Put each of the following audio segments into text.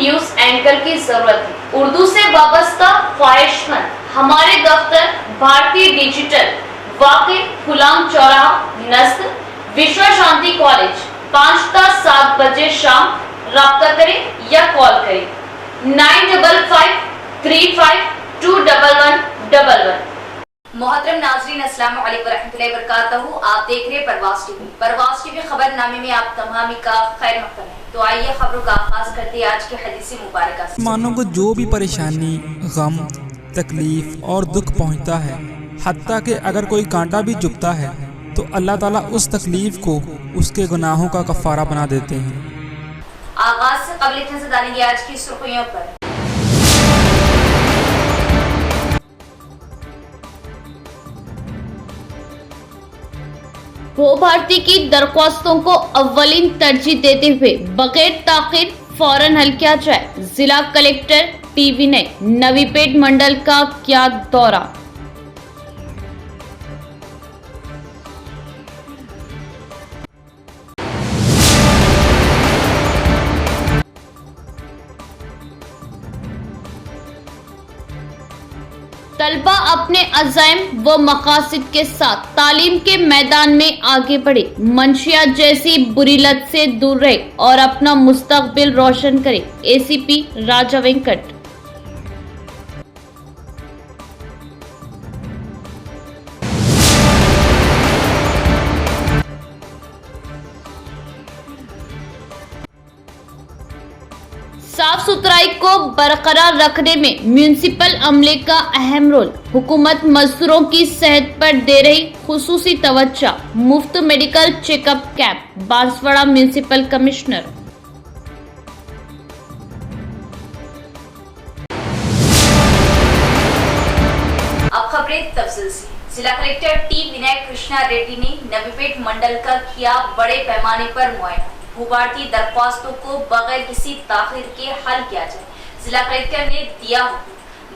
News anchor کی ضرورت ہے۔ اردو سے وابستہ خواہش مند ہمارے دفتر بھارتی ڈیجیٹل واقع غلام چوراہا نزد وشوا شانتی کالج 5 تا 7 بجے شام رابطہ کریں یا کال کریں 9553521111۔ محترم ناظرین السلام علیکم ورحمۃ اللہ وبرکاتہ، آپ دیکھ رہے ہیں پرواز ٹی وی۔ پرواز ٹی وی خبر نامے میں آپ تمامی کا خیر مقدم ہے۔ تو آئیے خبروں کا آغاز کرتے ہیں آج کے حدیث مبارکہ سے۔ مسلمانوں کو جو بھی پریشانی، غم، تکلیف اور دکھ پہنچتا ہے، حتیٰ کہ اگر کوئی کانٹا بھی چبھتا ہے تو اللہ تعالیٰ اس تکلیف کو اس کے گناہوں کا کفارہ بنا دیتے ہیں۔ آغاز سے قبل نظر ڈالیں گے آج کی سرخیوں پر۔ وہ بھارتی کی درخواستوں کو اولین ترجیح دیتے ہوئے بغیر تاخیر فوراً حل کیا جائے، ضلع کلکٹر ٹی ونئے نوی پیٹ منڈل کا کیا دورہ۔ طلبہ اپنے عزائم و مقاصد کے ساتھ تعلیم کے میدان میں آگے بڑھے، منشیات جیسی بری لت سے دور رہے اور اپنا مستقبل روشن کرے، اے سی پی راجا وینکٹ۔ صاف ستھرائی کو برقرار رکھنے میں میونسپل عملے کا اہم رول، حکومت مزدوروں کی صحت پر دے رہی خصوصی توجہ، مفت medical check up camp, Banswada municipal commissioner. اب خبریں تفصیل سے۔ ضلع کلکٹر ٹی ونئے کرشنا ریڈی نے نوی پیٹ منڈل کا کیا بڑے پیمانے پر معائنہ، بھوبھارتی درخواستوں کو بغیر کسی تاخیر کے حل کیا جائے۔ ضلع کلکٹر نے دیا حکم،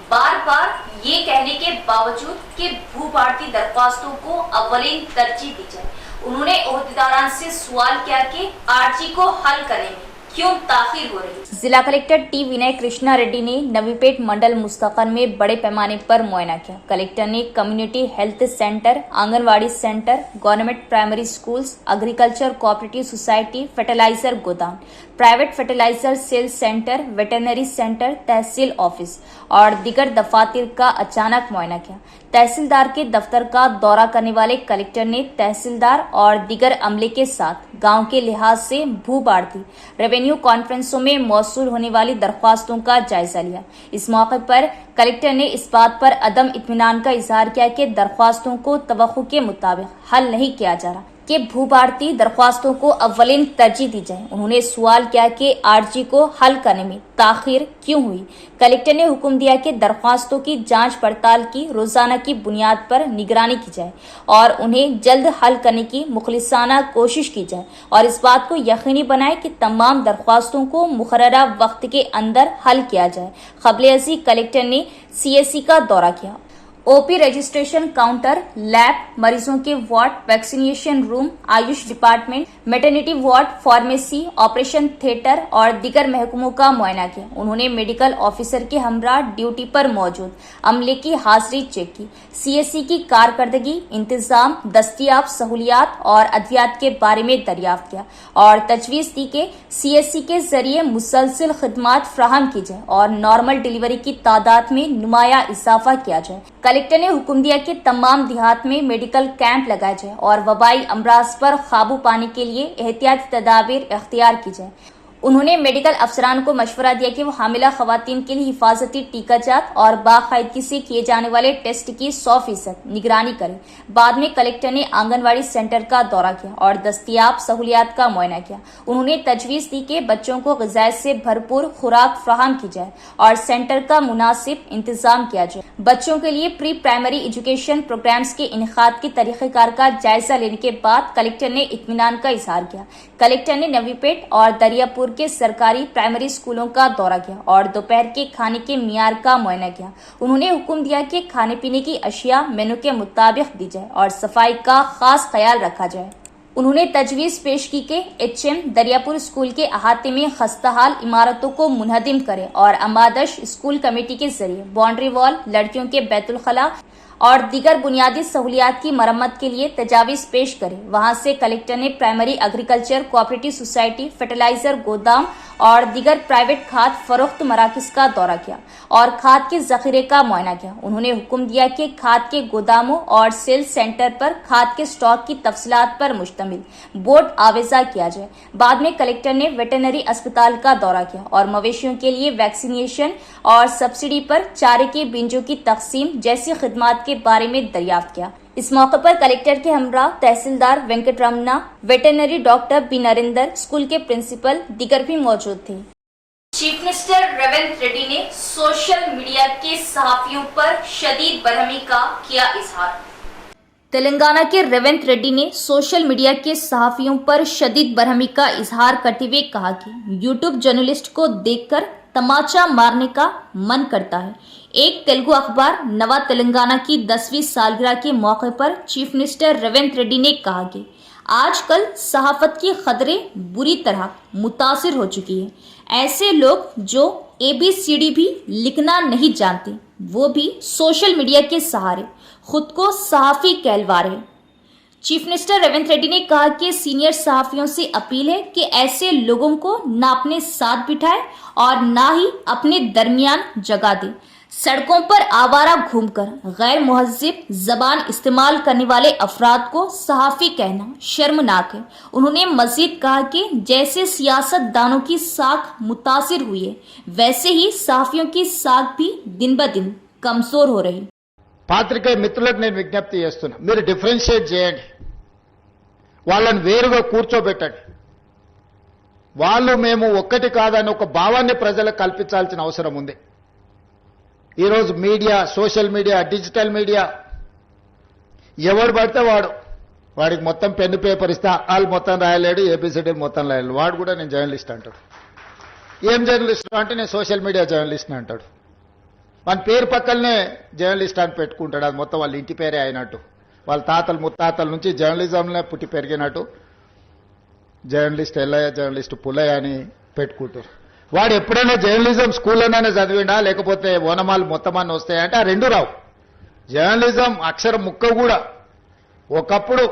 بار بار یہ کہنے کے باوجود کہ بھوبھارتی درخواستوں کو اولین ترجیح دی جائے، انہوں نے عہدیداران سے سوال کیا کہ آرجی کو حل کرنے میں کیوں تاخیر ہو رہی ہے۔ ضلع کلکٹر ٹی ونئے کرشنا ریڈی نے نوی پیٹ منڈل مستقل میں بڑے پیمانے پر معائنہ کیا۔ کلکٹر نے community health centre, anganwadi centre, government primary schools, agriculture cooperative society, fertilizer گودام، private fertilizer sale centre, veterinary centre, تحصیل آفس اور دیگر دفاتر کا اچانک معائنہ کیا۔ تحصیلدار کے دفتر کا دورہ کرنے والے کلکٹر نے تحصیلدار اور دیگر عملے کے ساتھ گاؤں کے لحاظ سے بھوبھارتی ریونیو کانفرنسوں میں موصول ہونے والی درخواستوں کا جائزہ لیا۔ اس موقع پر کلکٹر نے اس بات پر عدم اطمینان کا اظہار کیا کہ درخواستوں کو توقع کے مطابق حل نہیں کیا جا رہا کہ بھوبھارتی درخواستوں کو اولین ترجیح دی جائے۔ انہوں نے سوال کیا کہ آرجی کو حل کرنے میں تاخیر کیوں ہوئی۔ کلکٹر نے حکم دیا کہ درخواستوں کی جانچ پڑتال کی روزانہ کی بنیاد پر نگرانی کی جائے اور انہیں جلد حل کرنے کی مخلصانہ کوشش کی جائے اور اس بات کو یقینی بنائے کہ تمام درخواستوں کو مقررہ وقت کے اندر حل کیا جائے۔ قبل ازیں کلکٹر نے سی ایس سی کا دورہ کیا۔ O P registration counter, lab, مریضوں کے ward, vaccination room, AYUSH department, maternity ward, pharmacy, operation theatre اور دیگر محکموں کا معائنہ کیا۔ انہوں نے میڈیکل آفیسر کے ہمراہ ڈیوٹی پر موجود عملے کی حاضری چیک کی، سی ایس سی کی کارکردگی، انتظام، دستیاب سہولیات اور ادویات کے بارے میں دریافت کیا اور تجویز دی کہ سی ایس سی کے ذریعے مسلسل خدمات فراہم کی جائے اور نارمل ڈیلیوری کی تعداد میں نمایاں اضافہ کیا جائے۔ کلکٹر نے حکم دیا کہ تمام دیہات میں میڈیکل کیمپ لگائے جائیں اور وبائی امراض پر قابو پانے کے لیے احتیاطی تدابیر اختیار کی جائیں۔ انہوں نے میڈیکل افسران کو مشورہ دیا کہ وہ حاملہ خواتین کے لیے حفاظتی ٹیکہ جات اور باقاعدگی سے کیے جانے والے ٹیسٹ کی 100% نگرانی کریں۔ بعد میں کلکٹر نے آنگن واڑی سینٹر کا دورہ کیا اور دستیاب سہولیات کا معائنہ کیا۔ انہوں نے تجویز دی کہ بچوں کو غذائیت سے بھرپور خوراک فراہم کی جائے اور سینٹر کا مناسب انتظام کیا جائے۔ بچوں کے لیے پری پرائمری ایجوکیشن پروگرامز کے انعقاد کے طریقہ کار کا جائزہ لینے کے بعد کلکٹر نے اطمینان کا اظہار کیا۔ کلکٹر نے نوی پیٹ اور دریا پور کے سرکاری پرائمری اسکولوں کا دورہ کیا اور دوپہر کے کھانے کے معیار کا معائنہ کیا۔ انہوں نے حکم دیا کہ کھانے پینے کی اشیاء مینو کے مطابق دی جائے اور صفائی کا خاص خیال رکھا جائے۔ उन्होंने तजवीज़ पेश की कि HM दरियापुर स्कूल के अहाते में खस्ताहाल इमारतों को मुनहदिम करें और अमादश स्कूल कमेटी के जरिए बाउंड्री वॉल, लड़कियों के बैतुल खला और दीगर बुनियादी सहूलियात की मरम्मत के लिए तजावीज़ पेश करें। वहां से कलेक्टर ने primary agriculture cooperative society, fertiliser गोदाम और दीगर प्राइवेट खाद फरोख्त मराकज़ का दौरा किया और खाद के जखीरे का मुआयना किया। उन्होंने हुक्म दिया कि खाद के गोदामों और सेल सेंटर पर खाद के स्टॉक की तफसीलात पर मुश्तमिल बोर्ड आवेजा किया जाए। बाद में कलेक्टर ने वेटरनरी अस्पताल का दौरा किया और मवेशियों के लिए वैक्सीनेशन और सब्सिडी पर चारे के बिंजों की तकसीम जैसी खिदमात के बारे में दरियाफ्त किया। इस मौके पर कलेक्टर के हमरा तहसीलदार Venkataramana, veterinary doctor B Narendra, school के प्रिंसिपल दीगर भी मौजूद थे। चीफ मिनिस्टर रेवंत रेड्डी ने सोशल मीडिया के सहाफियों पर शदीद बरहमी का किया इजहार। तेलंगाना के रेवंत रेड्डी ने सोशल मीडिया के सहाफियों पर शदीद बरहमी का इजहार करते हुए कहा कि यूट्यूब जर्नलिस्ट को देखकर तमाचा मारने का मन करता है। एक तेलुगु अखबार नवा तेलंगाना की 10वीं सालगिरह के मौके पर चीफ मिनिस्टर रेवंत रेड्डी ने कहा कि आजकल सहाफत की खदरें बुरी तरह मुतासिर हो चुकी है। ऐसे लोग जो ABCD भी लिखना नहीं जानते, वो भी सोशल मीडिया के सहारे खुद को सहाफ़ी कहलवा रहे। चीफ मिनिस्टर रेवंत रेड्डी ने कहा कि सीनियर सहाफियों से अपील है कि ऐसे लोगों को ना अपने साथ बिठाए और ना ही अपने दरमियान जगह दे। सड़कों पर आवारा घूमकर गैर मुहज्जिब जबान इस्तेमाल करने वाले अफराद को सहाफ़ी कहना शर्मनाक है। उन्होंने मजीद कहा कि जैसे सियासतदानों की साख मुतासिर हुई है, वैसे ही सहाफियों की साख भी दिन ब दिन कमजोर हो रही। పాత్రికేయ మిత్రులకు నేను విజ్ఞప్తి చేస్తున్నా, మీరు డిఫరెన్షియేట్ చేయండి, వాళ్ళని వేరుగా కూర్చోబెట్టండి. వాళ్ళు మేము ఒక్కటి కాదని ఒక భావాన్ని ప్రజలకు కల్పించాల్సిన అవసరం ఉంది. ఈరోజు media, social media, digital media ఎవడు పడితే వాడికి మొత్తం పెన్ను పేపర్ ఇస్తే వాళ్ళు మొత్తం రాయలేడు, ABCD మొత్తం రాయలేడు. వాడు కూడా నేను జర్నలిస్ట్ అంటాడు. ఏం జర్నలిస్ట్ అంటే నేను సోషల్ మీడియా జర్నలిస్ట్ అంటాడు. మన పేరు పక్కనే జర్నలిస్ట్ అని పెట్టుకుంటాడు. అది మొత్తం వాళ్ళ ఇంటి పేరే అయినట్టు, వాళ్ళ తాతలు ముత్తాతల నుంచి జర్నలిజంలో పుట్టి పెరిగినట్టు జర్నలిస్ట్ ఎల్లయ్య, జర్నలిస్ట్ పుల్లయ్య అని పెట్టుకుంటారు. వాడు ఎప్పుడైనా జర్నలిజం స్కూల్లోనే చదివిండా, లేకపోతే ఓనమాలు మొత్తమాన్ని వస్తాయంటే ఆ రెండు రావు. జర్నలిజం అక్షరం ముక్క కూడా ఒకప్పుడు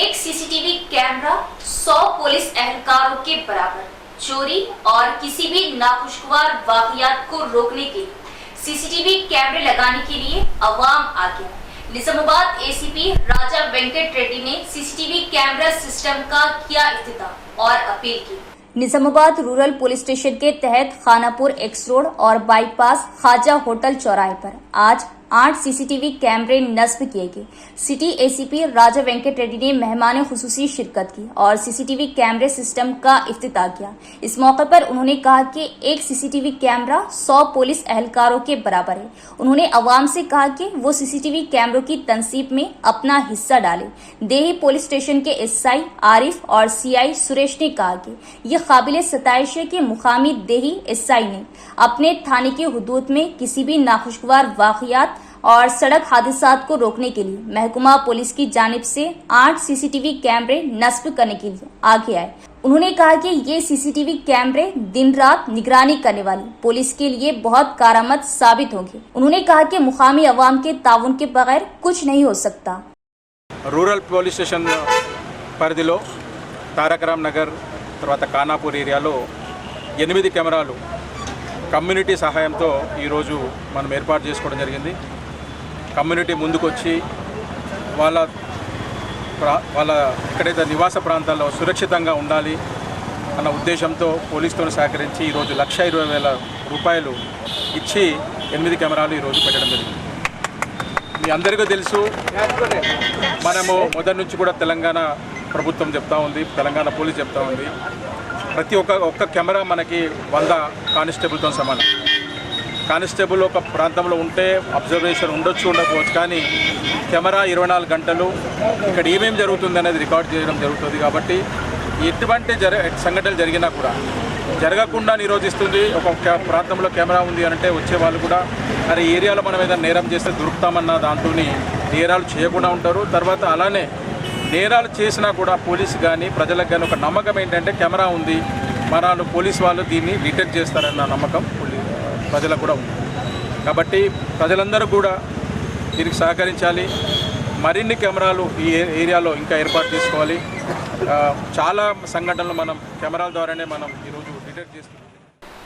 एक सीसीटीवी कैमरा 100 पुलिस एहलकारों के बराबर। चोरी और किसी भी नाखुशगवार वाकयात को रोकने के लिए सीसीटीवी कैमरे लगाने के लिए अवाम आ गया। निजामाबाद ACP राजा वेंकट रेड्डी ने सीसीटीवी कैमरा सिस्टम का किया इफ्तिताह और अपील की। निजामाबाद रूरल पुलिस स्टेशन के तहत खानापुर एक्स रोड और बाईपास ख्वाजा होटल चौराहे पर आज 8 CCTV कैमरे नस्ब किए गए। सिटी ACP राजा वेंकट रेड्डी ने मेहमान खुसूसी शिरकत की और CCTV कैमरे सिस्टम का इफ्तिताह किया। इस मौके पर उन्होंने कहा कि एक CCTV कैमरा 100 पुलिस एहलकारों के बराबर है। उन्होंने अवाम से कहा कि वो CCTV कैमरों की तनसीब में अपना हिस्सा डाले। देही पुलिस स्टेशन के SI आरिफ और CI सुरेश ने कहा कि ये काबिल सताइश है कि मुकामी देही SI ने अपने थाने की हुदूद में किसी भी नाखुशगवार वाकयात और सड़क हादसात को रोकने के लिए महकमा पुलिस की जानिब से 8 CCTV कैमरे नस्ब करने के लिए आगे आए। उन्होंने कहा कि ये CCTV कैमरे दिन रात निगरानी करने वाली पुलिस के लिए बहुत कारआमद साबित होंगे। उन्होंने कहा कि मुकामी अवाम के ताउन के बगैर कुछ नहीं हो सकता। రూరల్ పోలీస్ స్టేషన్ పరిధిలో తారకరామ్ నగర్ తర్వాత ఖానాపూర్ ఏరియాలో 8 కెమెరాలు కమ్యూనిటీ సహాయంతో ఈరోజు మనం ఏర్పాటు చేసుకోవడం జరిగింది. కమ్యూనిటీ ముందుకొచ్చి వాళ్ళ ఎక్కడైతే నివాస ప్రాంతాల్లో సురక్షితంగా ఉండాలి అన్న ఉద్దేశంతో పోలీసుతో సహకరించి ఈరోజు 1,20,000 రూపాయలు ఇచ్చి 8 కెమెరాలు ఈరోజు పెట్టడం జరిగింది. మీ అందరికీ తెలుసు, మనము మొదటి నుంచి కూడా తెలంగాణ ప్రభుత్వం చెప్తా ఉంది, తెలంగాణ పోలీస్ చెప్తా ఉంది, ప్రతి ఒక్క కెమెరా మనకి 100 కానిస్టేబుల్తో సమానం. కానిస్టేబుల్ ఒక ప్రాంతంలో ఉంటే అబ్జర్వేషన్ ఉండొచ్చు ఉండకపోవచ్చు, కానీ కెమెరా 24 గంటలు ఇక్కడ ఏమేమి జరుగుతుంది అనేది రికార్డ్ చేయడం జరుగుతుంది. కాబట్టి ఎటువంటి సంఘటనలు జరిగినా కూడా జరగకుండా నిరోధిస్తుంది. ఒక ప్రాంతంలో కెమెరా ఉంది అంటే వచ్చే వాళ్ళు కూడా అరే ఏరియాలో మనం ఏదైనా నేరం చేస్తే దొరుకుతామన్న దాంతో నేరాలు చేయకుండా ఉంటారు. తర్వాత అలానే నేరాలు చేసినా కూడా పోలీసు కానీ ప్రజలకు కానీ ఒక నమ్మకం ఏంటంటే కెమెరా ఉంది, మన పోలీసు వాళ్ళు దీన్ని డిటెక్ట్ చేస్తారన్న నమ్మకం ప్రజలకు కూడా ఉంది. కాబట్టి ప్రజలందరూ కూడా దీనికి సహకరించాలి. మరిన్ని కెమెరాలు ఈ ఏరియాలో ఇంకా ఏర్పాటు చేసుకోవాలి. చాలా సంఘటనలు మనం కెమెరాల ద్వారానే మనం ఈరోజు డిటెక్ట్ చేస్తున్నాం.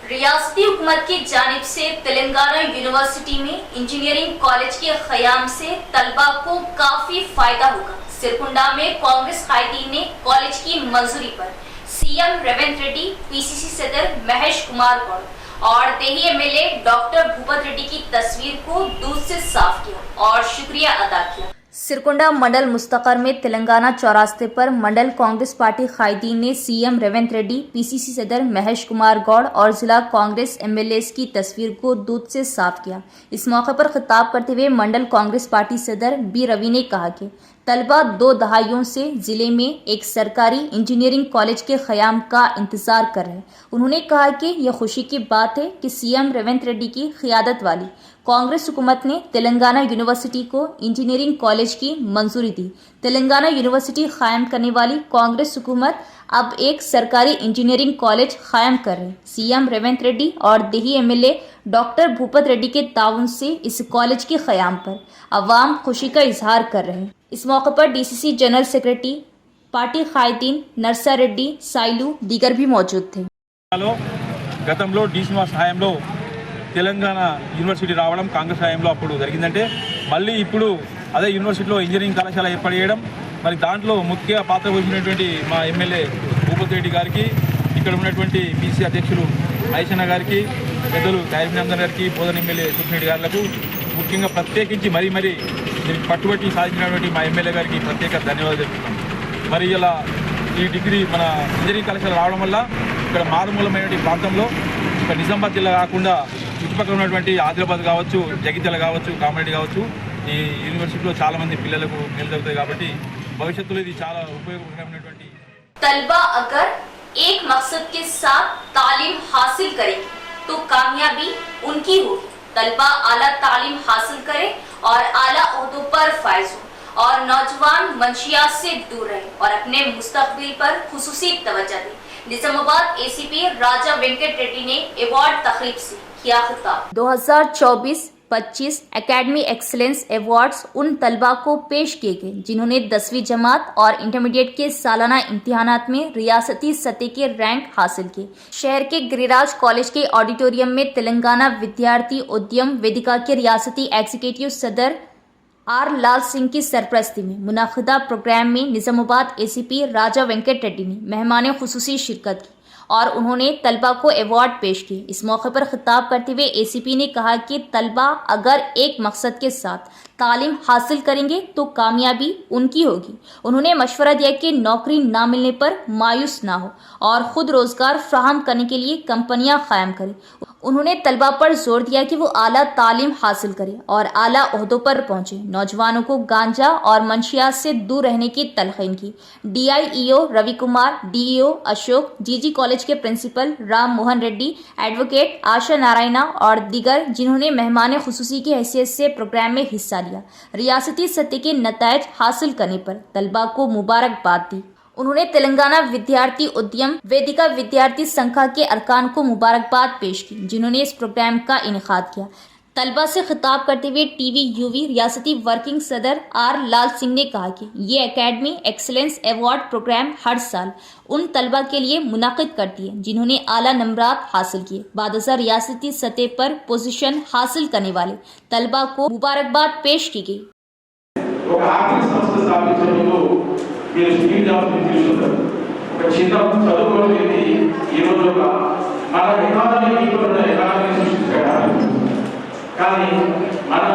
रियासती हुकूमत की जानिब से तेलंगाना यूनिवर्सिटी में इंजीनियरिंग कॉलेज के क़याम से तलबा को काफी फायदा होगा। सिरकुंडा में कांग्रेस कायदीन ने कॉलेज की मंजूरी पर सीएम रेवंत रेड्डी, पीसीसी सदर महेश कुमार गौड़ और देही एमएलए डॉक्टर भूपत रेड्डी की तस्वीर को दूध से साफ किया और शुक्रिया अदा किया। सिरकुंडा मंडल मुस्तकर में तेलंगाना चौरास्ते पर मंडल कांग्रेस पार्टी कायदीन ने सीएम रेवंत रेड्डी, पीसीसी सदर महेश कुमार गौड़ और जिला कांग्रेस एमएलए की तस्वीर को दूध से साफ किया। इस मौके पर खिताब करते हुए मंडल कांग्रेस पार्टी सदर बी रवि ने कहा कि तलबा 2 दहाइयों से जिले में एक सरकारी इंजीनियरिंग कॉलेज के क़याम का इंतज़ार कर रहे हैं। उन्होंने कहा कि यह खुशी की बात है कि सीएम रेवंत रेड्डी की क़यादत वाली कांग्रेस हुकूमत ने तेलंगाना यूनिवर्सिटी को इंजीनियरिंग कॉलेज की मंजूरी दी। तेलंगाना यूनिवर्सिटी कायम करने वाली कांग्रेस हुकूमत अब एक सरकारी इंजीनियरिंग कॉलेज कायम कर रहे हैं। सीएम रेवंत रेड्डी और देही एमएलए डॉक्टर भूपत रेड्डी के ताउन से इस कॉलेज के क़याम पर अवाम खुशी का इजहार कर रहे हैं। इस मौके पर डीसीसी जनरल सेक्रेटरी पार्टी कायदीन नरसा रेड्डी, साइलू दीगर भी मौजूद थे। గతంలో డి శ్రీనివాస్ హయాంలో తెలంగాణ యూనివర్సిటీ రావడం కాంగ్రెస్ హయాంలో అప్పుడు జరిగిందంటే మళ్ళీ ఇప్పుడు అదే యూనివర్సిటీలో ఇంజనీరింగ్ కళాశాల ఏర్పాటు చేయడం, మరి దాంట్లో ముఖ్య పాత్ర వహించినటువంటి మా ఎమ్మెల్యే భూపత్ రెడ్డి గారికి, ఇక్కడ ఉన్నటువంటి పీసీ అధ్యక్షులు ఐషన్న గారికి, పెద్దలు ఖైరమనందన్ గారికి, బోధన ఎమ్మెల్యే కృష్ణరెడ్డి గారులకు ముఖ్యంగా ప్రత్యేకించి మరీ దీనికి పట్టుబట్టి సాధించినటువంటి మా ఎమ్మెల్యే గారికి ప్రత్యేక ధన్యవాదాలు చెప్తున్నాం. మరి ఇలా ఈ డిగ్రీ మన ఇంజనీరింగ్ కళాశాల రావడం వల్ల ఇక్కడ మారుమూలమైనటువంటి ప్రాంతంలో ఇక్కడ నిజామాబాద్ జిల్లా కాకుండా చుట్టుపక్కల ఉన్నటువంటి ఆదిలాబాద్ కావచ్చు, జగిత్యాల కావచ్చు, కామారెడ్డి కావచ్చు, ఈ యూనివర్సిటీలో చాలామంది పిల్లలకు మేలు జరుగుతాయి. కాబట్టి భవిష్యత్తులో ఇది చాలా ఉపయోగకరమైనటువంటి. तलबा अगर एक मकसद के साथ तालीम हासिल करेगी तो कामयाबी उनकी होगी। तलबा आला तालीम हासिल करे और आला ओहदों पर फायज हो और नौजवान मंशियात से दूर रहे और अपने मुस्तकबिल पर खुसूसी तवज्जो दे। निजामाबाद एसीपी राजा वेंकट रेड्डी ने अवार्ड तकरीब से किया खिताब। 2024-25 एकेडमी एक्सीलेंस अवार्ड्स उन तलबा को पेश किए गए जिन्होंने 10वीं जमात और इंटरमीडिएट के सालाना इम्तिहानात में रियासती सतह के रैंक हासिल किए। शहर के गिरिराज कॉलेज के ऑडिटोरियम में तेलंगाना विद्यार्थी उद्यम वेदिका के रियासती एग्जीक्यूटिव सदर आर लाल सिंह की सरपरस्ती में मुनाखिदा प्रोग्राम में निजामाबाद एसीपी राजा वेंकट रेड्डी ने मेहमान खुसूसी शिरकत की और उन्होंने तलबा को अवार्ड पेश किए। इस मौके पर खिताब करते हुए एसीपी ने कहा कि तलबा अगर एक मकसद के साथ तालीम हासिल करेंगे तो कामयाबी उनकी होगी। उन्होंने मशवरा दिया कि नौकरी ना मिलने पर मायूस ना हो और ख़ुद रोज़गार फ्राहम करने के लिए कंपनियां कायम करें। उन्होंने तलबा पर जोर दिया कि वो आला तालीम हासिल करें और आला ओहदों पर पहुँचे। नौजवानों को गांजा और मंशियात से दूर रहने की तलकीन की। DIEO Ravi Kumar, DEO Ashok, GG college के प्रिंसिपल राम मोहन रेड्डी, एडवोकेट आशा नारायणा और दीगर जिन्होंने मेहमान खुसूसी की हैसियत से प्रोग्राम में हिस्सा लिया, रियासती सतह के नतायज हासिल करने पर तलबा को मुबारकबाद दी। उन्होंने तेलंगाना विद्यार्थी उद्यम वेदिका विद्यार्थी संघ के अरकान को मुबारकबाद पेश की जिन्होंने इस प्रोग्राम का इनेकाद किया। तलबा से खिताब करते हुए TVUV रियासती वर्किंग सदर आर लाल सिंह ने कहा कि ये एकेडमी एक्सीलेंस अवार्ड प्रोग्राम हर साल उन तलबा के लिए मुनाकिद करती है जिन्होंने आला नंबरात हासिल किए। बाद रियासती सतह पर पोजीशन हासिल करने वाले तलबा को मुबारकबाद पेश की गई। కానీ మనం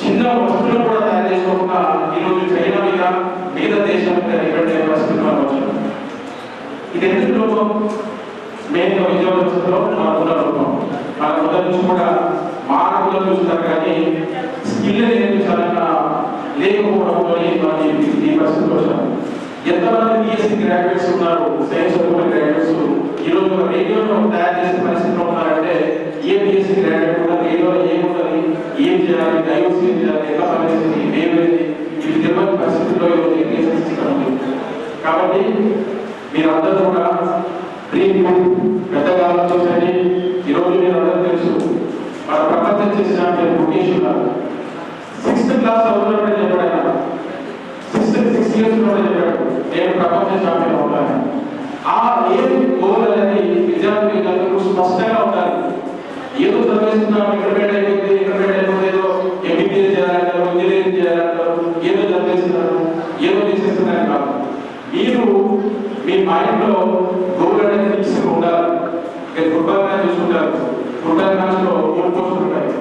చిన్న వస్తువులు కూడా తయారు చేసుకోకుండా ఈరోజు చైనా మీద దేశం మీద డిపెండ్ అయ్యే పరిస్థితి మనం వచ్చింది. ఇది ఎందుకు లోపం? మెయిన్గా విద్యావ్యవస్థలో మనకున్న లోపం. మన మొదటి నుంచి కూడా మార్పులను చూస్తారు కానీ స్కిల్ నేర్పించాలన్న లేకపోవడంతో మనం ఈ పరిస్థితిలో వచ్చాము. ఎంతమంది BSc గ్రాడ్యుయేట్స్ ఉన్నారు, సైన్స్ గ్రాడ్యుయేట్స్ ఈరోజు రేడియోలో తయారు చేసే పరిస్థితిలో ఉన్నారంటే ఏ BSc గ్రాడ్యుయేట్ కూడా రేడియోలో ఏముంటుంది, ఏం చేయాలి, డయోస్ ఏం చేయాలి, ఎట్లా పనిచేస్తుంది, ఏమైంది మీకు తెలియని పరిస్థితుల్లో ఈరోజు ఎడ్యుకేషన్ సిస్టమ్ ఉంది. కాబట్టి మీరందరూ కూడా పెద్దగా ఆలోచించండి. ఈరోజు మీరు అందరూ తెలుసు మన ప్రపంచం చేసిన ముఖేష్ గారు 6th క్లాస్ చదువుతున్నప్పుడే చెప్పాడు. ఆయన 6 years ఉన్నప్పుడే చెప్పాడు నేను ప్రపంచ ఛాంపియన్ అవుతాను. ఆ ఏం గోల్ అనేది విద్యార్థులకు స్పష్టంగా ఉండాలి. ఏదో చదివేస్తున్నాం ఇంటర్మీడియట్ అయిపోతే ఏదో ఎంబీబీఎస్ చేయాలంటారు, ఇంజనీరింగ్ చేయాలంటారు, ఏదో చదివేస్తున్నారు, ఏదో చేసేస్తున్నారు కాదు. మీరు మీ మైండ్ లో గోల్ అనేది ఫిక్స్ ఉండాలి. మీరు ఫుట్బాల్ మ్యాచ్ చూసుకుంటారు, ఫుట్బాల్ మ్యాచ్ లో గోల్ పోస్టులు ఉంటాయి.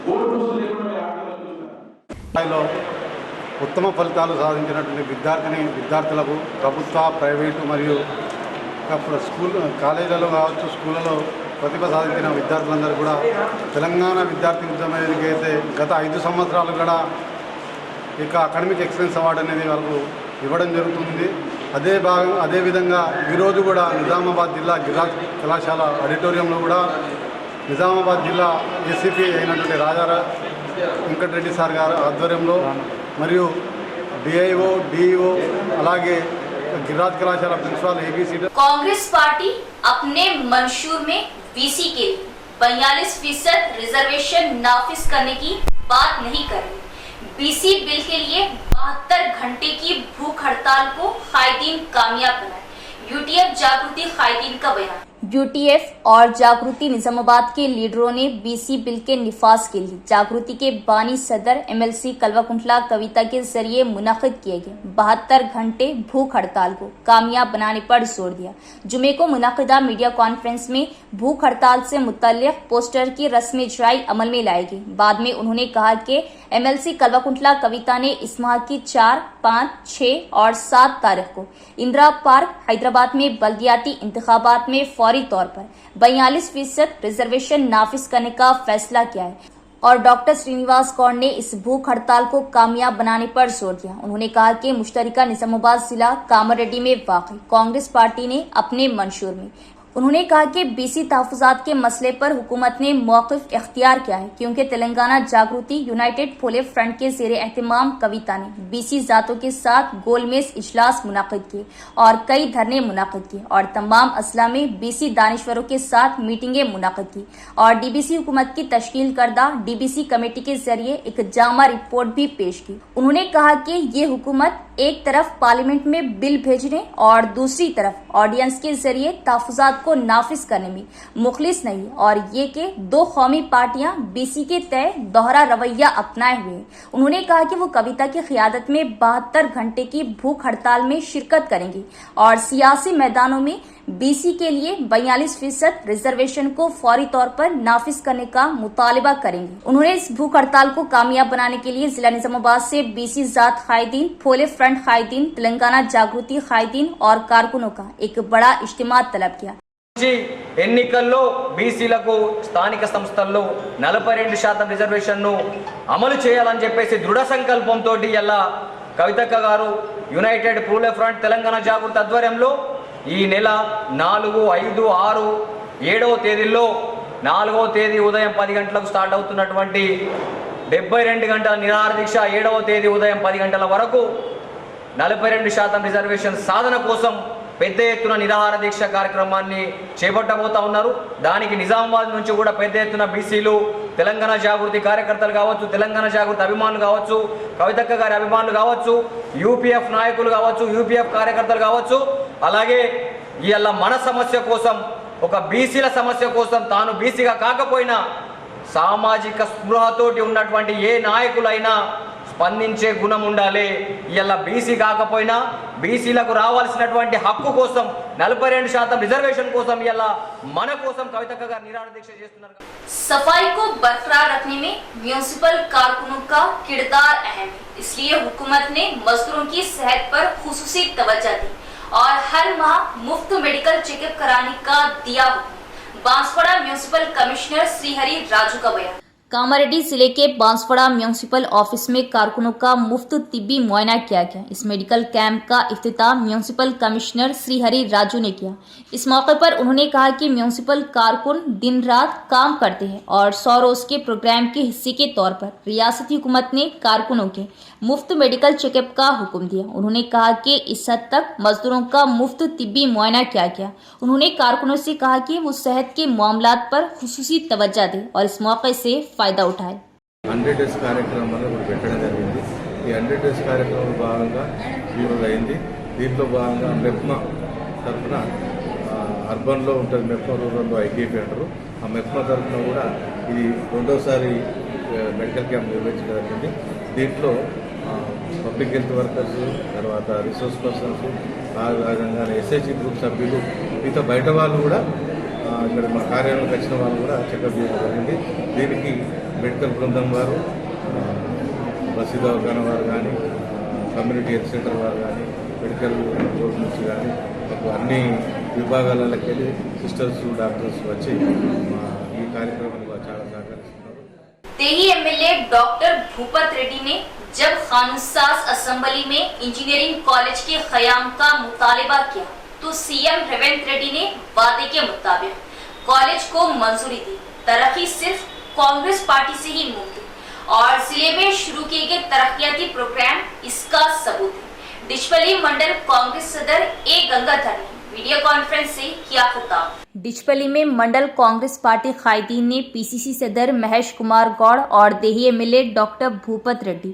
గోల్ పోస్టులు లేకుండా ఆటలు చూస్తారు. ఉత్తమ ఫలితాలు సాధించినటువంటి విద్యార్థులకు ప్రభుత్వ, ప్రైవేటు మరియు స్కూల్, కాలేజీలలో కావచ్చు, స్కూళ్ళలో ప్రతిభ సాధించిన విద్యార్థులందరూ కూడా తెలంగాణ విద్యార్థి ఉద్యమం ఏదైతే గత 5 సంవత్సరాలు కూడా ఇక అకాడమిక్ ఎక్సలెన్స్ అవార్డు అనేది వాళ్ళకు ఇవ్వడం జరుగుతుంది. అదేవిధంగా ఈరోజు కూడా నిజామాబాద్ జిల్లా గిరాజ్ కళాశాల ఆడిటోరియంలో కూడా నిజామాబాద్ జిల్లా ఏసీపీ అయినటువంటి రాజా వెంకటరెడ్డి సార్ గారి ఆధ్వర్యంలో మరియు డిఐఓ, డిఈఓ అలాగే गिराज कलाशाला प्रिंसिपल एबीसी। कांग्रेस पार्टी अपने मंशूर में बीसी के लिए 42% रिजर्वेशन नाफिज करने की बात नहीं कर रही। बीसी बिल के लिए 72 घंटे की भूख हड़ताल को कायदीन कामयाब बनाए। यूटीएफ जागृति कायदीन का बयान। यूटीएफ और जागृति निजामाबाद के लीडरों ने बीसी बिल के निफाज के लिए जागृति के बानी सदर एमएलसी कल्वाकुंटला कविता के जरिए मुनक़िद किए गए 72 घंटे भूख हड़ताल को कामयाब बनाने पर जोर दिया। जुमे को मुनक़िदा मीडिया कॉन्फ्रेंस में भूख हड़ताल से मुतल्लिक़ पोस्टर की रस्म इजराई अमल में लाई गई। बाद में उन्होंने कहा कि एमएलसी कल्वाकुंटला कविता ने इस माह की 4, 5, 6 और 7 तारीख को इंदिरा पार्क हैदराबाद में बल्दियाती इंतखाबात में फौरी तौर पर 42% रिजर्वेशन नाफिज करने का फैसला किया है और डॉक्टर श्रीनिवास गौड़ ने इस भूख हड़ताल को कामयाब बनाने पर जोर दिया। उन्होंने कहा कि मुश्तरका निजामाबाद जिला कामारेड्डी में वाक़ कांग्रेस पार्टी ने अपने मंशूर में उन्होंने कहा कि बीसी तहफ़्फ़ुज़ात के मसले पर हुकूमत ने मौक़िफ़ इख्तियार किया है क्योंकि तेलंगाना जागृति यूनाइटेड पोले फ्रंट के ज़ेरे एहतमाम कविता ने बीसी ज़ातों के साथ गोलमेज़ इजलास मुनक़िद किए और कई धरने मुनक़िद किए और तमाम अजला में बीसी दानिश्वरों के साथ मीटिंगें मुनक़िद की और डीबीसी हुकूमत की तश्कील करदा डीबीसी कमेटी के जरिए एक जामा रिपोर्ट भी पेश की। उन्होंने कहा कि ये हुकूमत एक तरफ पार्लियामेंट में बिल भेजने और दूसरी तरफ ऑर्डिनेंस के जरिए तहफ़्फ़ुज़ात को नाफिज करने में मुखलिस नहीं और ये कि 2 कौमी पार्टियां बीसी के तय दोहरा रवैया अपनाए हुए हैं। उन्होंने कहा कि वो कविता की क़ियादत में 72 घंटे की भूख हड़ताल में शिरकत करेंगी और सियासी मैदानों में बीसी के लिए 42% रिजर्वेशन को फौरी तौर पर नाफिज करने का मुतालिबा करेंगे। उन्होंने इस भूख हड़ताल को कामयाब बनाने के लिए जिला निजामाबाद से बीसी ज़ात कायदीन, पोले फ्रंट कायदीन, तेलंगाना जागृति कायदीन और कारकुनों का एक बड़ा इज्तिमा तलब किया। ఎన్నికల్లో బీసీలకు స్థానిక సంస్థల్లో 42% రిజర్వేషన్ను అమలు చేయాలని చెప్పేసి దృఢ సంకల్పంతో ఇలా కవితక్క గారు యునైటెడ్ పూలే ఫ్రంట్ తెలంగాణ జాగృతి ఆధ్వర్యంలో ఈ నెల 4, 5, 6, 7వ తేదీల్లో 4వ తేదీ ఉదయం 10 గంటలకు స్టార్ట్ అవుతున్నటువంటి 72 గంటల నిరాహార దీక్ష 7వ తేదీ ఉదయం 10 గంటల వరకు 42% రిజర్వేషన్ సాధన కోసం పెద్ద ఎత్తున నిరాహార దీక్ష కార్యక్రమాన్ని చేపట్టబోతా ఉన్నారు. దానికి నిజామాబాద్ నుంచి కూడా పెద్ద ఎత్తున బీసీలు, తెలంగాణ జాగృతి కార్యకర్తలు కావచ్చు, తెలంగాణ జాగృతి అభిమానులు కావచ్చు, కవితక్క గారి అభిమానులు కావచ్చు, యూపీఎఫ్ నాయకులు కావచ్చు, యూపీఎఫ్ కార్యకర్తలు కావచ్చు, అలాగే ఇవాళ మన సమస్య కోసం, ఒక బీసీల సమస్య కోసం తాను బీసీగా కాకపోయినా సామాజిక స్పృహతోటి ఉన్నటువంటి ఏ నాయకులైనా స్పందించే గుణం ఉండాలి. ఇలా బీసీ కాకపోయినా బీసీలకు రావాల్సినటువంటి హక్కు కోసం 42% రిజర్వేషన్ కోసం ఇలా మన కోసం కవితక్క గారు నిరాహార దీక్ష చేస్తున్నారు. सफाई को बरकरार रखने में म्यूनिसिपल कारकुनों का किरदार अहम है, इसलिए हुकूमत ने मजदूरों की सेहत पर खुसूसी तवज्जो दी और हर माह मुफ्त मेडिकल चेकअप कराने का दिया हुक्म। बांसवाड़ा म्यूनिसिपल कमिश्नर श्रीहरि राजू का बयान। कामारेड्डी जिले के बांसवाड़ा म्यूनिसिपल ऑफिस में कारकुनों का मुफ्त तिब्बी मुआयना किया गया। इस मेडिकल कैंप का इफ्तिताम म्यूनिसिपल कमिश्नर श्रीहरि राजू ने किया। इस मौके पर उन्होंने कहा कि म्यूनिसिपल कारकुन दिन रात काम करते हैं और 100 रोज के प्रोग्राम के हिस्से के तौर पर रियासती हुकूमत ने कारकुनों के मुफ्त मेडिकल चेकअप का हुक्म दिया। उन्होंने कहा कि इस हद तक मजदूरों का मुफ्त तिब्बी मुआयना किया गया। उन्होंने कारकुनों से कहा कि वो सेहत के मामलात पर खुसूसी तवज्जो दें और इस मौके से फ़ायदा उठाएं। 100 డేస్ కార్యక్రమాన్ని ఇప్పుడు పెట్టడం జరిగింది. ఈ 100 డేస్ కార్యక్రమంలో భాగంగా ఈరోజు అయింది. దీంట్లో భాగంగా మెప్మా తరఫున అర్బన్లో ఉంటుంది, మెప్మా రూరల్లో ఐకేపీ అంటారు. ఆ మెప్మా తరఫున కూడా ఇది రెండోసారి మెడికల్ క్యాంప్ నిర్వహించడం జరిగింది. దీంట్లో పబ్లిక్ హెల్త్ వర్కర్స్, తర్వాత రిసోర్స్ పర్సన్స్, ఆ విధంగా ఎస్ఐజీ గ్రూప్ సభ్యులు, మిగతా బయట వాళ్ళు కూడా ఇక్కడ మా కార్యాలయంలోకి వచ్చిన వాళ్ళు కూడా చెకప్ చేయడం జరిగింది. దీనికి మెడికల్ బృందం వారు, బస్సు దవాఖాన వారు కానీ, కమ్యూనిటీ హెల్త్ సెంటర్ వారు కానీ, మెడికల్ బోర్డు నుంచి కానీ అన్ని విభాగాలకి వెళ్ళి సిస్టర్స్, డాక్టర్స్ వచ్చి ఈ కార్యక్రమానికి చాలా సహకరిస్తున్నారు. देही एमएलए डॉक्टर भूपत रेड्डी ने जब कानूनसाज असेंबली में इंजीनियरिंग कॉलेज के क़याम का मुतालिबा किया तो सीएम रेवंत रेड्डी ने वादे के मुताबिक कॉलेज को मंजूरी दी। तरक्की सिर्फ कांग्रेस पार्टी से ही मुमकिन और जिले में शुरू किए गए तरक्याती प्रोग्राम इसका सबूत है। डिचपली मंडल कांग्रेस सदर ए गंगाधर ने वीडियो कॉन्फ्रेंस से किया खिताब। डिचपली में मंडल कांग्रेस पार्टी कायदीन ने पीसीसी सदर महेश कुमार गौड़ और देही एमएलए डॉक्टर भूपत रेड्डी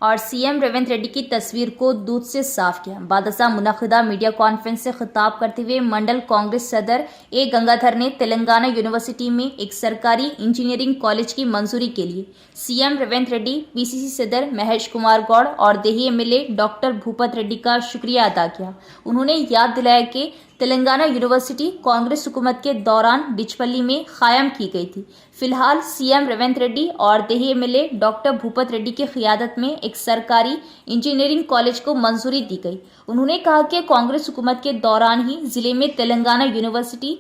और सीएम रेवंत रेड्डी की तस्वीर को दूध से साफ किया। बादशाह मुनक़िदा मीडिया कॉन्फ्रेंस से खिताब करते हुए मंडल कांग्रेस सदर ए गंगाधर ने तेलंगाना यूनिवर्सिटी में एक सरकारी इंजीनियरिंग कॉलेज की मंजूरी के लिए सीएम रेवंत रेड्डी, पीसीसी सदर महेश कुमार गौड़ और देही एमएलए डॉक्टर भूपत रेड्डी का शुक्रिया अदा किया। उन्होंने याद दिलाया कि तेलंगाना यूनिवर्सिटी कांग्रेस हुकूमत के दौरान डिचपल्ली में कायम की गई थी। फिलहाल सीएम रेवंत रेड्डी और देही एमएलए डॉक्टर भूपत रेड्डी की क़ियादत में एक सरकारी इंजीनियरिंग कॉलेज को मंजूरी दी गई। उन्होंने कहा कि कांग्रेस हुकूमत के दौरान ही जिले में तेलंगाना यूनिवर्सिटी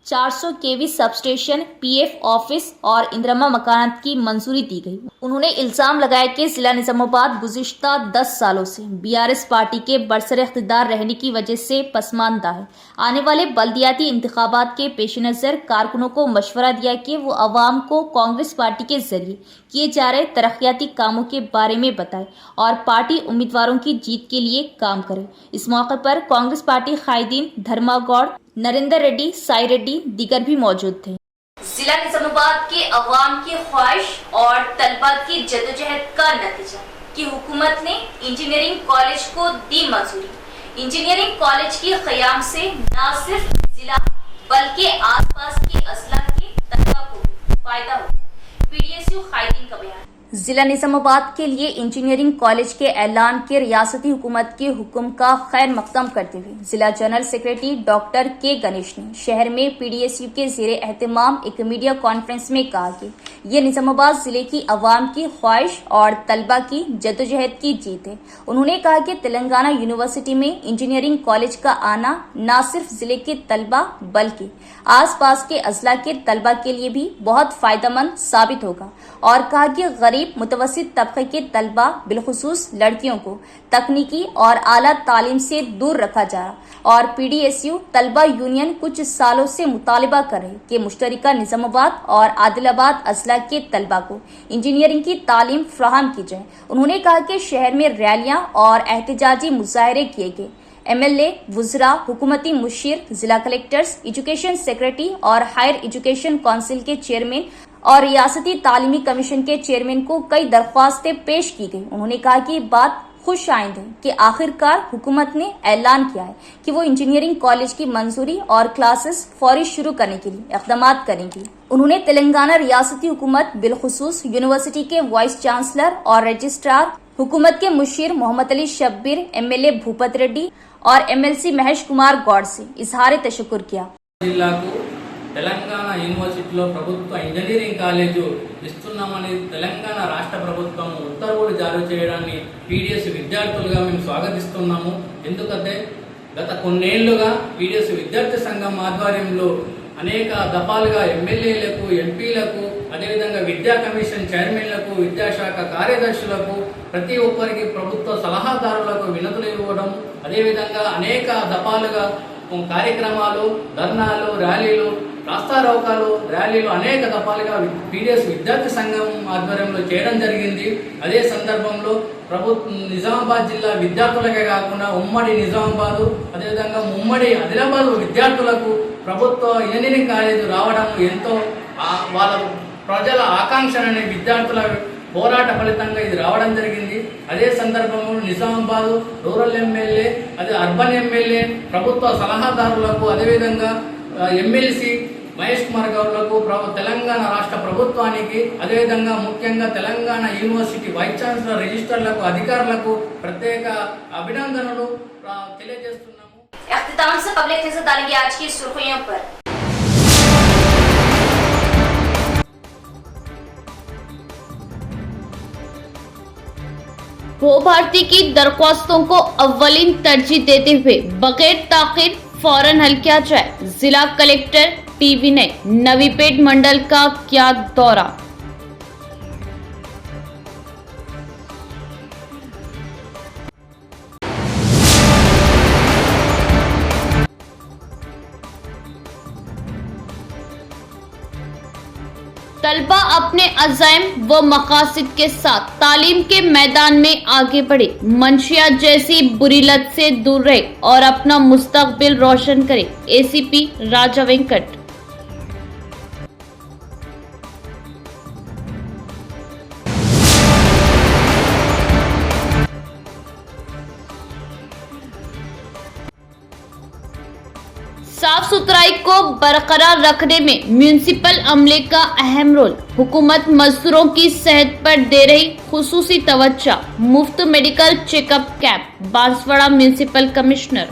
400 केवी सबस्टेशन, पीएफ ऑफिस और इंदिरा मकानात की मंजूरी दी गई। उन्होंने इल्जाम लगाया कि जिला निजामाबाद गुज़िश्ता 10 सालों से बीआरएस पार्टी के बरसर इख्तिदार रहने की वजह से पसमानदा है। आने वाले बल्दियाती इंतखाबात के पेश नज़र कारकुनों को मशवरा दिया कि वो अवाम को कांग्रेस पार्टी के जरिए किए जा रहे तरक्याती कामों के बारे में बताए और पार्टी उम्मीदवारों की जीत के लिए काम करे। इस मौके पर कांग्रेस पार्टी कायदीन धर्मा गौड़, नरेंद्र रेड्डी, साई रेड्डी दीगर भी मौजूद थे। जिला निजामाबाद के अवाम की ख्वाहिश और तलबा की जदोजहद का नतीजा कि हुकूमत ने इंजीनियरिंग कॉलेज को दी मंजूरी। इंजीनियरिंग कॉलेज के क़याम से न सिर्फ जिला बल्कि आसपास के अजला के तलबा को फायदा हो। पीडीएसयू कायदीन का बयान। जिला निजामाबाद के लिए इंजीनियरिंग कॉलेज के ऐलान के रियासती हुकूमत के हुक्म का खैर मकदम करते हुए जिला जनरल सेक्रेटरी डॉक्टर के गणेश ने शहर में पीडीएसयू के ज़ेरे एहतमाम एक मीडिया कॉन्फ्रेंस में कहा कि ये निजामाबाद जिले की अवाम की ख्वाहिश और तलबा की जदोजहद की जीत है। उन्होंने कहा कि तेलंगाना यूनिवर्सिटी में इंजीनियरिंग कॉलेज का आना न सिर्फ जिले के तलबा बल्कि आसपास के अजला के तलबा के लिए भी बहुत फायदेमंद साबित होगा और कहा कि गरीब मुतवस्सित तबके के तलबा बिलखुसूस लड़कियों को तकनीकी और आला तालीम से दूर रखा जा रहा और पीडीएसयू तलबा यूनियन कुछ सालों से मुतालिबा कर रही कि मुश्तरका निजामाबाद और आदिलाबाद अजला के तलबा को इंजीनियरिंग की तालीम फराहम की जाए। उन्होंने कहा कि शहर में रैलियां और एहतजाजी मुजाहरे किए गए। एमएलए, वुज़रा, हुकूमती मुशीर, जिला कलेक्टर्स, एजुकेशन सेक्रेटरी और हायर एजुकेशन काउंसिल के चेयरमैन और रियासती तालीमी कमीशन के चेयरमैन को कई दरख्वास्तें पेश की गई। उन्होंने कहा कि बात खुश आइंद है कि आखिरकार हुकूमत ने ऐलान किया है कि वो इंजीनियरिंग कॉलेज की मंजूरी और क्लासेस फौरी शुरू करने के लिए इक़दामात करेंगी। उन्होंने तेलंगाना रियासती हुकूमत बिलखुसूस यूनिवर्सिटी के वाइस चांसलर और रजिस्ट्रार, हुकूमत के मुशीर मोहम्मद अली शब्बीर, एमएलए भूपत रेड्डी और एमएलसी महेश कुमार गौड़ से इजहार तशक्कुर किया। తెలంగాణ యూనివర్సిటీలో ప్రభుత్వ ఇంజనీరింగ్ కాలేజు ఇస్తున్నామని తెలంగాణ రాష్ట్ర ప్రభుత్వం ఉత్తర్వులు జారీ చేయడాన్ని పీడిఎస్ విద్యార్థులుగా మేము స్వాగతిస్తున్నాము. ఎందుకంటే గత కొన్నేళ్లుగా పీడిఎస్ విద్యార్థి సంఘం ఆధ్వర్యంలో అనేక దఫాలుగా ఎమ్మెల్యేలకు, ఎంపీలకు, అదేవిధంగా విద్యా కమిషన్ చైర్మన్లకు, విద్యాశాఖ కార్యదర్శులకు, ప్రతి ఒక్కరికి ప్రభుత్వ సలహాదారులకు వినతులు ఇవ్వడం, అదేవిధంగా అనేక దఫాలుగా కార్యక్రమాలు, ధర్నాలు, ర్యాలీలు రాస్తారోకాలు ర్యాలీలు అనేక దఫాలుగా పీడిఎస్ విద్యార్థి సంఘం ఆధ్వర్యంలో చేయడం జరిగింది. అదే సందర్భంలో నిజామాబాద్ జిల్లా విద్యార్థులకే కాకుండా ఉమ్మడి నిజామాబాదు అదేవిధంగా ఉమ్మడి ఆదిలాబాద్ విద్యార్థులకు ప్రభుత్వ ఇంజనీరింగ్ కాలేజీ రావడం ఎంతో వాళ్ళ ప్రజల ఆకాంక్షలనే విద్యార్థుల పోరాట ఫలితంగా ఇది రావడం జరిగింది. అదే సందర్భంలో నిజామాబాద్ రూరల్ ఎమ్మెల్యే అదే అర్బన్ ఎమ్మెల్యే ప్రభుత్వ సలహాదారులకు అదేవిధంగా ఎమ్మెల్సీ మహేష్ కుమార్ గౌడ్లకు తెలంగాణ రాష్ట్ర ప్రభుత్వానికి అదేవిధంగా ముఖ్యంగా తెలంగాణ యూనివర్సిటీ వైస్ ఛాన్సలర్ రిజిస్టర్లకు అధికారులకు ప్రత్యేక అభినందనలు తెలియజేస్తున్నాము. इख्तिताम से पब्लिक नजर डालेंगे आज की सुर्खियों पर। भारती की दरख्वास्तों को अव्वलीन तरजीह देते हुए बगैर ताखिर फौरन हल किया जाए, जिला कलेक्टर टी विनय नवीपेट मंडल का किया दौरा। तलबा अपने अज़ाइम व मकासद के साथ तालीम के मैदान में आगे बढ़े, मंशिया जैसी बुरी लत से दूर रहे और अपना मुस्तकबिल रोशन करे, एसीपी राजा वेंकट। साफ सुथराई को बरकरार रखने में म्यूनिसिपल अमले का अहम रोल, हुकूमत मजदूरों की सेहत पर दे रही खुसूसी तवज्जो, मुफ्त medical checkup camp, Banswara municipal commissioner.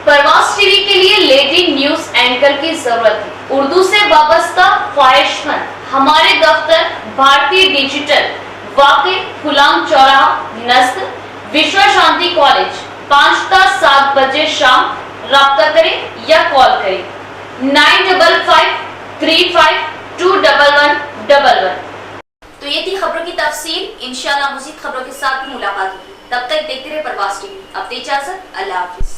प्रवास टीवी के लिए लेडी न्यूज एंकर की जरूरत है। उर्दू से वाबस्ता ख्वाहिशमंद हमारे दफ्तर भारतीय डिजिटल वाकई गुलाम चौराहा नस्ल विश्व शांति कॉलेज 5 ता 7 बजे शाम। राब्ता करें या कॉल करें 9535211111। तो ये थी खबरों की तफसील। इंशाल्लाह मज़ीद खबरों के साथ मुलाकात होगी। तब तक देखते रहे प्रवास टीवी। अब दे इजाजत, अल्लाह हाफिज।